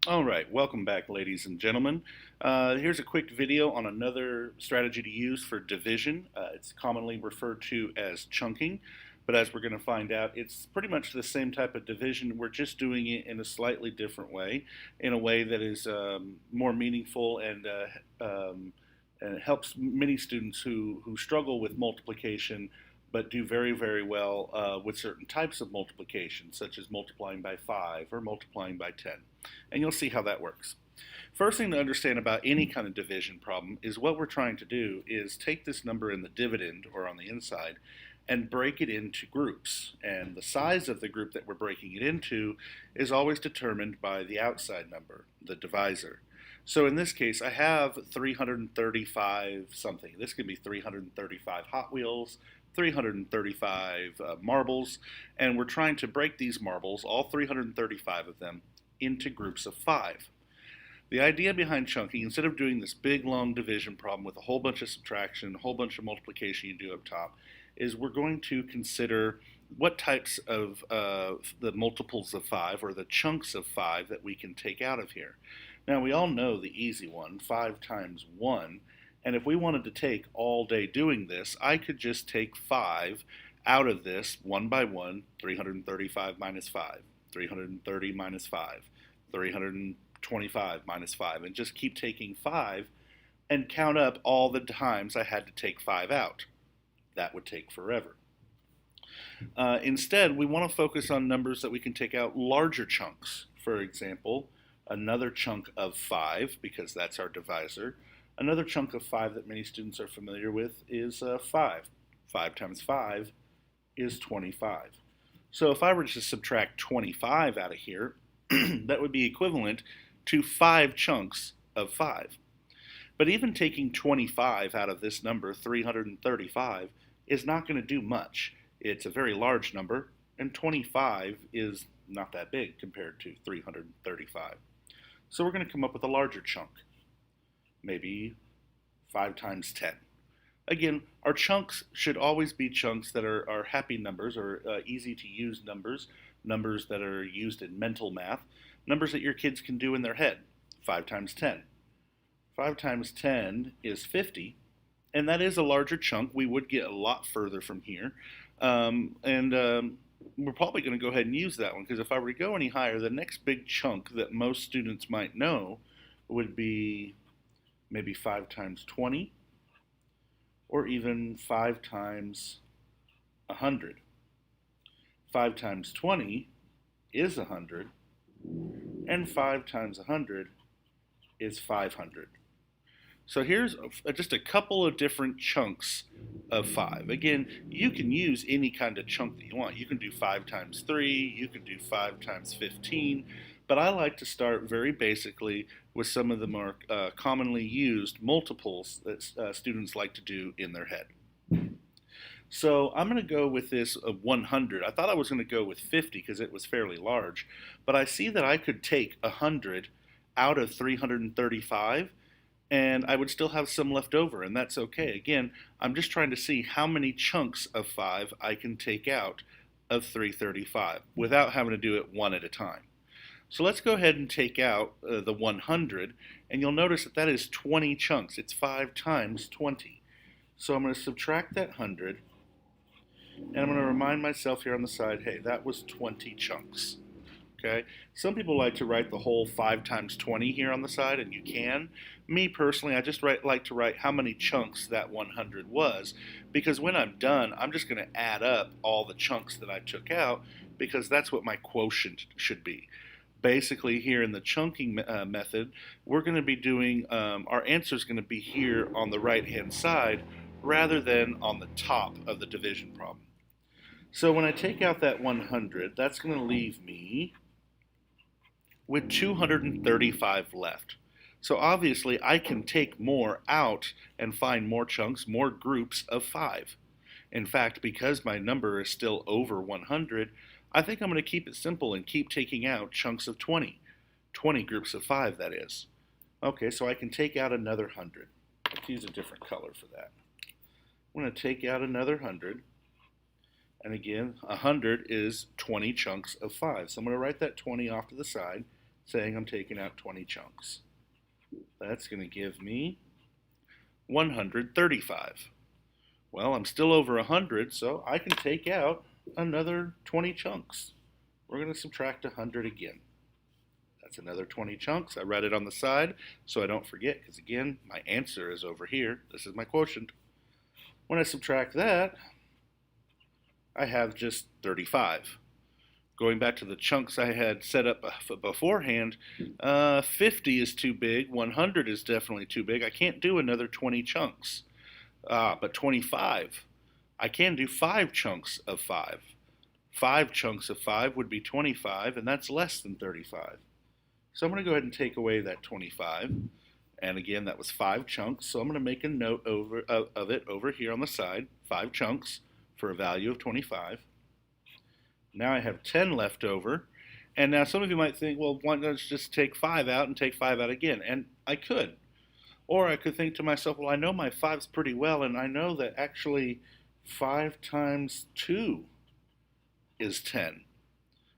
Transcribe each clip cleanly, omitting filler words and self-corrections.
All right, welcome back, ladies and gentlemen. Here's a quick video on another strategy to use for division. It's commonly referred to as chunking, but as we're going to find out, it's pretty much the same type of division. We're just doing it in a slightly different way, in a way that is more meaningful and helps many students who struggle with multiplication but do very, very well with certain types of multiplication, such as multiplying by 5 or multiplying by 10. And you'll see how that works. First thing to understand about any kind of division problem is what we're trying to do is take this number in the dividend, or on the inside, and break it into groups. And the size of the group that we're breaking it into is always determined by the outside number, the divisor. So in this case, I have 335 something. This could be 335 Hot Wheels, 335 marbles, and we're trying to break these marbles, all 335 of them, into groups of 5. The idea behind chunking, instead of doing this big long division problem with a whole bunch of subtraction, a whole bunch of multiplication you do up top, is we're going to consider what types of the multiples of 5, or the chunks of 5, that we can take out of here. Now we all know the easy one, 5 times 1, and if we wanted to take all day doing this, I could just take 5 out of this one by one, 335 minus 5, 330 minus 5, 325 minus 5, and just keep taking 5 and count up all the times I had to take 5 out. That would take forever. Instead, we want to focus on numbers that we can take out larger chunks. For example, another chunk of 5, because that's our divisor. Another chunk of 5 that many students are familiar with is 5. 5 times 5 is 25. So if I were to subtract 25 out of here, that would be equivalent to 5 chunks of 5. But even taking 25 out of this number, 335, is not going to do much. It's a very large number, and 25 is not that big compared to 335. So we're going to come up with a larger chunk, maybe 5 times 10. Again, our chunks should always be chunks that are happy numbers, or easy to use numbers, numbers that are used in mental math, numbers that your kids can do in their head. 5 times 10. 5 times 10 is 50, and that is a larger chunk. We would get a lot further from here. We're probably going to go ahead and use that one, because if I were to go any higher, the next big chunk that most students might know would be maybe 5 times 20, or even 5 times 100. 5 times 20 is 100, and 5 times 100 is 500. So here's just a couple of different chunks of 5. Again, you can use any kind of chunk that you want. You can do 5 times 3, you can do 5 times 15, but I like to start very basically with some of the more commonly used multiples that students like to do in their head. So I'm going to go with this 100. I thought I was going to go with 50 because it was fairly large, but I see that I could take 100 out of 335, and I would still have some left over, and that's okay. Again, I'm just trying to see how many chunks of 5 I can take out of 335 without having to do it one at a time. So let's go ahead and take out the 100, and you'll notice that that is 20 chunks. It's 5 times 20. So I'm going to subtract that 100, and I'm going to remind myself here on the side, hey, that was 20 chunks. Okay? Some people like to write the whole 5 times 20 here on the side, and you can. Me personally, I just like to write how many chunks that 100 was, because when I'm done, I'm just going to add up all the chunks that I took out, because that's what my quotient should be. Basically, here in the chunking method, we're going to be doing, our answer is going to be here on the right-hand side rather than on the top of the division problem. So when I take out that 100, that's going to leave me with 235 left. So obviously I can take more out and find more chunks, more groups of 5. In fact, because my number is still over 100, I think I'm going to keep it simple and keep taking out chunks of 20. 20 groups of 5, that is. Okay, so I can take out another 100. Let's use a different color for that. I'm going to take out another 100. And again, 100 is 20 chunks of 5. So I'm going to write that 20 off to the side, saying I'm taking out 20 chunks. That's going to give me 135. Well, I'm still over 100, so I can take out another 20 chunks. We're going to subtract 100 again. That's another 20 chunks. I write it on the side so I don't forget, because again, my answer is over here. This is my quotient. When I subtract that, I have just 35. Going back to the chunks I had set up beforehand, 50 is too big, 100 is definitely too big. I can't do another 20 chunks. But 25, I can do 5 chunks of 5. 5 chunks of 5 would be 25, and that's less than 35. So I'm going to go ahead and take away that 25. And again, that was 5 chunks, so I'm going to make a note of it over here on the side, 5 chunks for a value of 25. Now I have 10 left over, and now some of you might think, well, why don't I just take 5 out and take 5 out again? And I could. Or I could think to myself, well, I know my 5s pretty well, and I know that actually 5 times 2 is 10.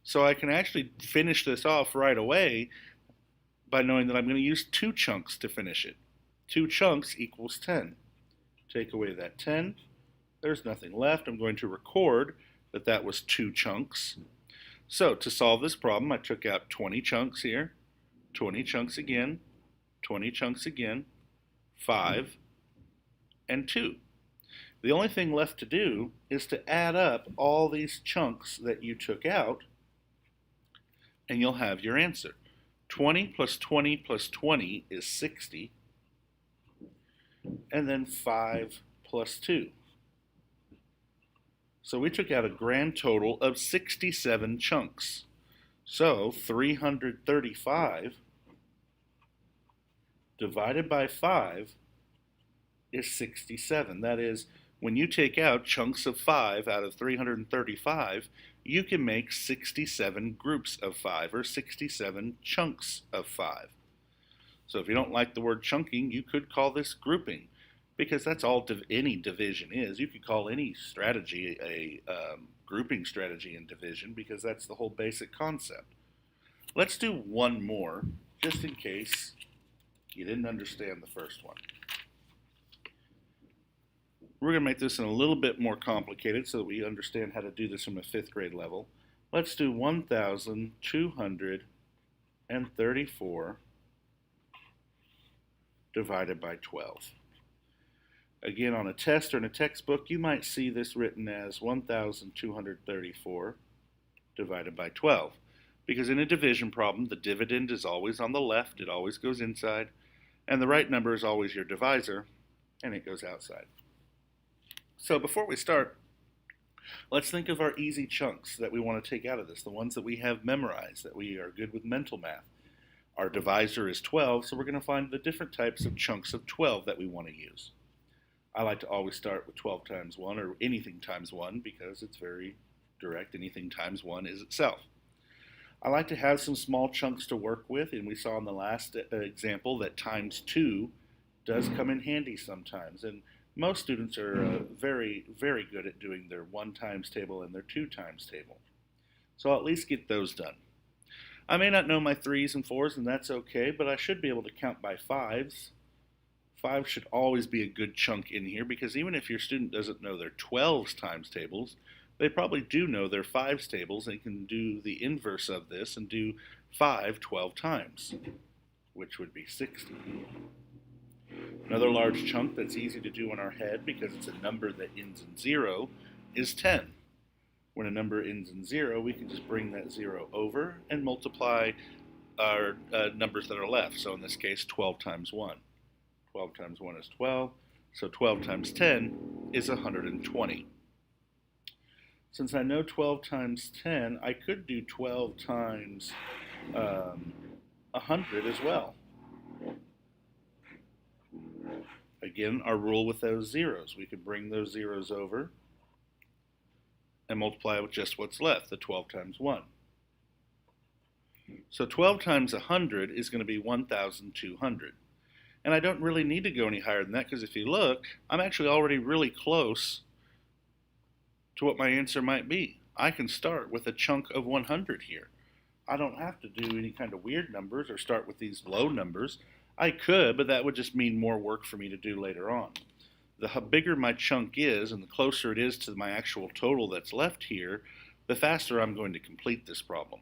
So I can actually finish this off right away by knowing that I'm going to use 2 chunks to finish it. 2 chunks equals 10. Take away that 10. There's nothing left. I'm going to record that that was 2 chunks. So to solve this problem, I took out 20 chunks here, 20 chunks again, 20 chunks again, 5, and 2. The only thing left to do is to add up all these chunks that you took out, and you'll have your answer. 20 plus 20 plus 20 is 60, and then 5 plus 2. So we took out a grand total of 67 chunks. So 335 divided by 5 is 67. That is, when you take out chunks of 5 out of 335, you can make 67 groups of 5, or 67 chunks of 5. So if you don't like the word chunking, you could call this grouping, because that's all any division is. You could call any strategy a grouping strategy in division, because that's the whole basic concept. Let's do one more, just in case you didn't understand the first one. We're going to make this a little bit more complicated so that we understand how to do this from a 5th grade level. Let's do 1,234 divided by 12. Again, on a test or in a textbook, you might see this written as 1,234 divided by 12. Because in a division problem, the dividend is always on the left, it always goes inside, and the right number is always your divisor, and it goes outside. So before we start, let's think of our easy chunks that we want to take out of this, the ones that we have memorized, that we are good with mental math. Our divisor is 12, so we're going to find the different types of chunks of 12 that we want to use. I like to always start with 12 times 1, or anything times 1, because it's very direct. Anything times 1 is itself. I like to have some small chunks to work with, and we saw in the last example that times 2 does come in handy sometimes. And most students are very, very good at doing their 1 times table and their 2 times table. So I'll at least get those done. I may not know my 3s and 4s, and that's okay, but I should be able to count by 5s. 5 should always be a good chunk in here, because even if your student doesn't know their 12s times tables, they probably do know their 5s tables and can do the inverse of this and do 5 12 times, which would be 60. Another large chunk that's easy to do in our head, because it's a number that ends in 0, is 10. When a number ends in 0, we can just bring that 0 over and multiply our numbers that are left. So in this case, 12 times 1. 12 times 1 is 12, so 12 times 10 is 120. Since I know 12 times 10, I could do 12 times 100 as well. Again, our rule with those zeros. We could bring those zeros over and multiply with just what's left, the 12 times 1. So 12 times 100 is going to be 1,200. And I don't really need to go any higher than that, because if you look, I'm actually already really close to what my answer might be. I can start with a chunk of 100 here. I don't have to do any kind of weird numbers or start with these low numbers. I could, but that would just mean more work for me to do later on. The bigger my chunk is and the closer it is to my actual total that's left here, the faster I'm going to complete this problem.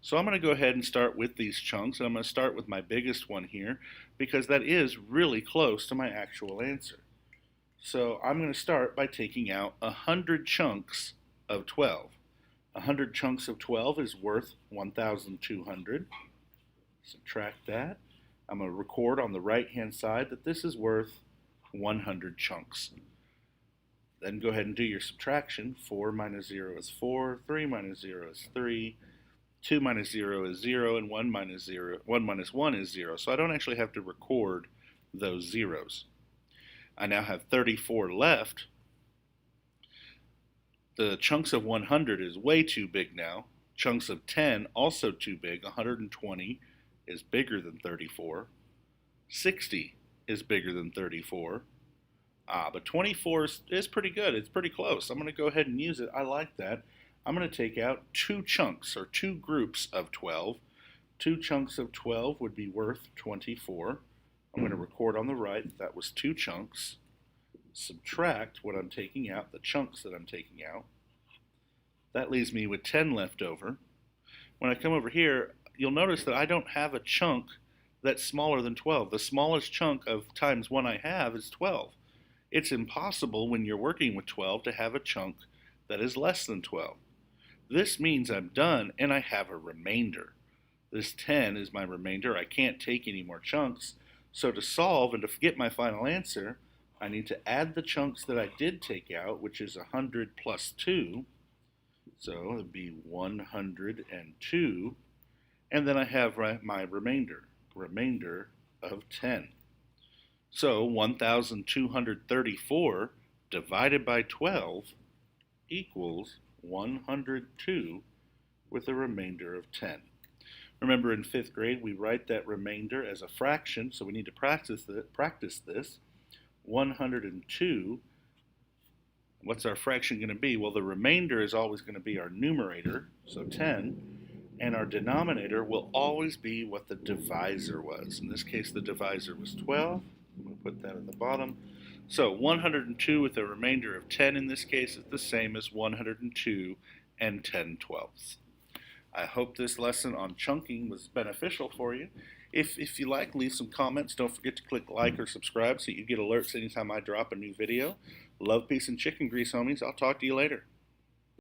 So I'm going to go ahead and start with these chunks, and I'm going to start with my biggest one here because that is really close to my actual answer. So I'm going to start by taking out 100 chunks of 12. 100 chunks of 12 is worth 1,200. Subtract that. I'm going to record on the right-hand side that this is worth 100 chunks. Then go ahead and do your subtraction. 4 minus 0 is 4, 3 minus 0 is 3, 2 minus 0 is 0, and 1 minus 1 is 0. So I don't actually have to record those zeros. I now have 34 left. The chunks of 100 is way too big now. Chunks of 10 also too big. 120 is bigger than 34. 60 is bigger than 34. But 24 is pretty good. It's pretty close. I'm going to go ahead and use it. I like that. I'm going to take out 2 chunks, or 2 groups of 12. 2 chunks of 12 would be worth 24. I'm going to record on the right that was 2 chunks. Subtract what I'm taking out, the chunks that I'm taking out. That leaves me with 10 left over. When I come over here, you'll notice that I don't have a chunk that's smaller than 12. The smallest chunk of times 1 I have is 12. It's impossible when you're working with 12 to have a chunk that is less than 12. This means I'm done and I have a remainder. This 10 is my remainder. I can't take any more chunks. So to solve and to get my final answer, I need to add the chunks that I did take out, which is 100 plus 2. So it would be 102. And then I have my remainder of 10. So 1,234 divided by 12 equals 102 with a remainder of 10. Remember, in 5th grade, we write that remainder as a fraction, so we need to practice this. 102, what's our fraction going to be? Well, the remainder is always going to be our numerator, so 10, and our denominator will always be what the divisor was. In this case, the divisor was 12. I'm going to put that at the bottom. So 102 with a remainder of 10 in this case is the same as 102 and 10/12. I hope this lesson on chunking was beneficial for you. If you like, leave some comments. Don't forget to click like or subscribe so you get alerts anytime I drop a new video. Love, peace, and chicken grease, homies. I'll talk to you later.